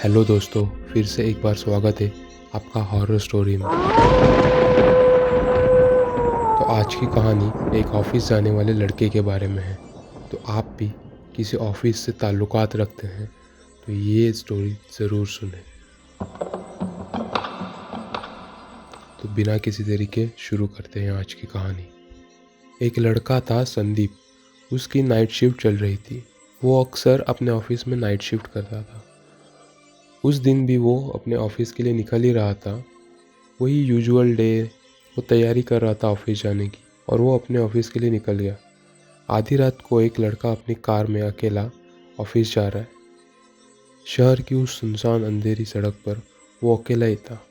Hello दोस्तों, फिर से एक बार स्वागत है आपका हॉरर स्टोरी में। तो आज की कहानी एक ऑफिस जाने वाले लड़के के बारे में है। तो आप भी किसी ऑफिस से ताल्लुकात रखते हैं तो ये स्टोरी ज़रूर सुनें। तो बिना किसी देरी के शुरू करते हैं आज की कहानी। एक लड़का था संदीप, उसकी नाइट शिफ्ट चल रही थी। वो अक्सर अपने ऑफिस में नाइट शिफ्ट करता था। उस दिन भी वो अपने ऑफिस के लिए निकल ही रहा था। वही यूजुअल डे, वो तैयारी कर रहा था ऑफिस जाने की और वो अपने ऑफिस के लिए निकल गया। आधी रात को एक लड़का अपनी कार में अकेला ऑफिस जा रहा है। शहर की उस सुनसान अंधेरी सड़क पर वो अकेला ही था।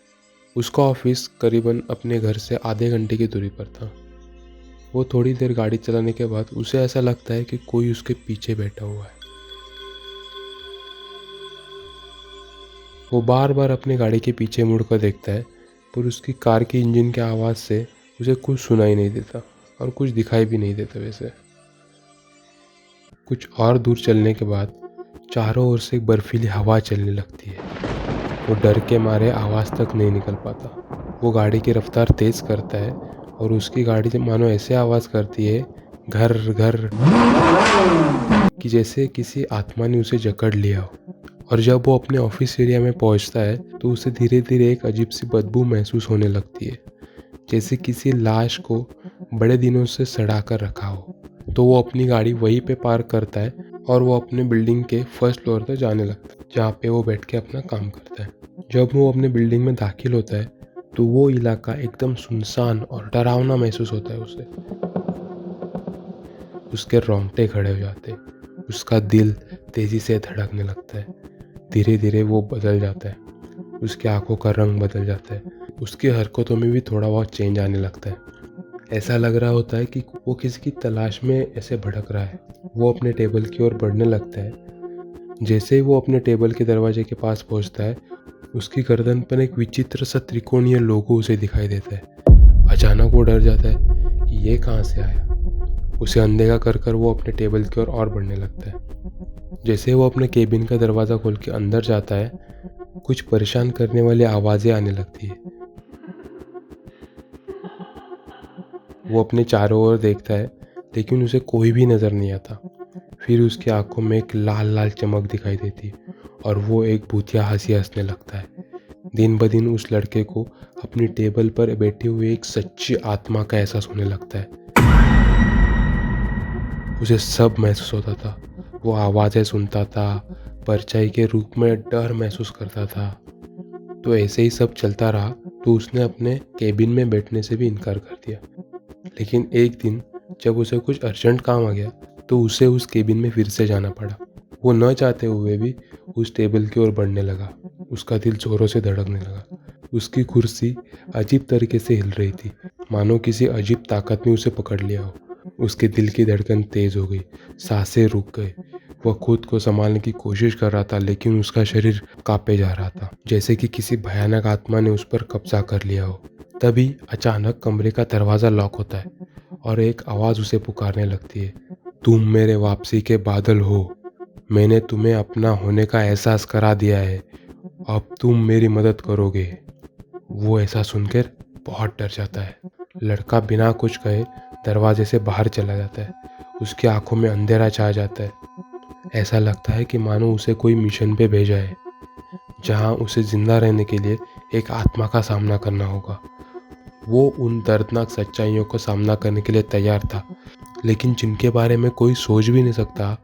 उसका ऑफिस करीबन अपने घर से आधे घंटे की दूरी पर था। वो थोड़ी देर गाड़ी चलाने के बाद उसे ऐसा लगता है कि कोई उसके पीछे बैठा हुआ है। वो बार बार अपने गाड़ी के पीछे मुड़कर देखता है, पर उसकी कार की इंजन की आवाज़ से उसे कुछ सुनाई नहीं देता और कुछ दिखाई भी नहीं देता। वैसे कुछ और दूर चलने के बाद चारों ओर से एक बर्फीली हवा चलने लगती है। वो डर के मारे आवाज़ तक नहीं निकल पाता। वो गाड़ी की रफ्तार तेज़ करता है और उसकी गाड़ी मानो ऐसे आवाज़ करती है, घर घर, कि जैसे किसी आत्मा ने उसे जकड़ लिया हो। और जब वो अपने ऑफिस एरिया में पहुंचता है तो उसे धीरे धीरे एक अजीब सी बदबू महसूस होने लगती है, जैसे किसी लाश को बड़े दिनों से सड़ा कर रखा हो। तो वो अपनी गाड़ी वहीं पे पार्क करता है और वो अपने बिल्डिंग के फर्स्ट फ्लोर तक जाने लगता है, जहाँ पे वो बैठ के अपना काम करता है। जब वो अपने बिल्डिंग में दाखिल होता है तो वो इलाका एकदम सुनसान और डरावना महसूस होता है उसे। उसके रोंगटे खड़े हो जाते हैं, उसका दिल तेज़ी से धड़कने लगता है। धीरे धीरे वो बदल जाता है, उसकी आंखों का रंग बदल जाता है, उसकी हरकतों में भी थोड़ा बहुत चेंज आने लगता है। ऐसा लग रहा होता है कि वो किसी की तलाश में ऐसे भटक रहा है। वो अपने टेबल की ओर बढ़ने लगता है। जैसे ही वो अपने टेबल के दरवाजे के पास पहुंचता है, उसकी गर्दन पर एक विचित्र सा त्रिकोणीय लोगो उसे दिखाई देता है। अचानक वो डर जाता है कि ये कहाँ से आया। उसे अनदेखा कर कर वो अपने टेबल की ओर और बढ़ने लगता है। जैसे वो अपने केबिन का दरवाज़ा खोल के अंदर जाता है, कुछ परेशान करने वाली आवाज़ें आने लगती है। वो अपने चारों ओर देखता है, लेकिन उसे कोई भी नज़र नहीं आता। फिर उसकी आंखों में एक लाल लाल चमक दिखाई देती है और वो एक भूतिया हंसी हंसने लगता है। दिन ब दिन उस लड़के को अपनी टेबल पर बैठे हुए एक सच्ची आत्मा का एहसास होने लगता है। उसे सब महसूस होता था। वो आवाज़ें सुनता था, परछाई के रूप में डर महसूस करता था। तो ऐसे ही सब चलता रहा तो उसने अपने केबिन में बैठने से भी इनकार कर दिया। लेकिन एक दिन जब उसे कुछ अर्जेंट काम आ गया तो उसे उस केबिन में फिर से जाना पड़ा। वो न चाहते हुए भी उस टेबल की ओर बढ़ने लगा। उसका दिल जोरों से धड़कने लगा। उसकी कुर्सी अजीब तरीके से हिल रही थी, मानो किसी अजीब ताकत ने उसे पकड़ लिया हो। उसके दिल की धड़कन तेज हो गई, सांसें रुक गई। वह खुद को संभालने की कोशिश कर रहा था, लेकिन उसका शरीर कांपे जा रहा था, जैसे कि किसी भयानक आत्मा ने उस पर कब्जा कर लिया हो। तभी अचानक कमरे का दरवाज़ा लॉक होता है और एक आवाज़ उसे पुकारने लगती है, तुम मेरे वापसी के बादल हो। मैंने तुम्हें अपना होने का एहसास करा दिया है, अब तुम मेरी मदद करोगे। वो ऐसा सुनकर बहुत डर जाता है। लड़का बिना कुछ कहे दरवाजे से बाहर चला जाता है। उसकी आंखों में अंधेरा छा जाता है। ऐसा लगता है कि मानो उसे कोई मिशन पे भेजा है, जहां उसे जिंदा रहने के लिए एक आत्मा का सामना करना होगा। वो उन दर्दनाक सच्चाइयों का सामना करने के लिए तैयार था, लेकिन जिनके बारे में कोई सोच भी नहीं सकता।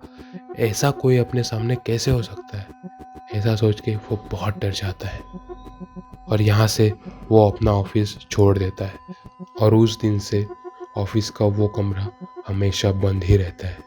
ऐसा कोई अपने सामने कैसे हो सकता है? ऐसा सोच के वो बहुत डर जाता है और यहाँ से वो अपना ऑफिस छोड़ देता है। और उस दिन से ऑफिस का वो कमरा हमेशा बंद ही रहता है।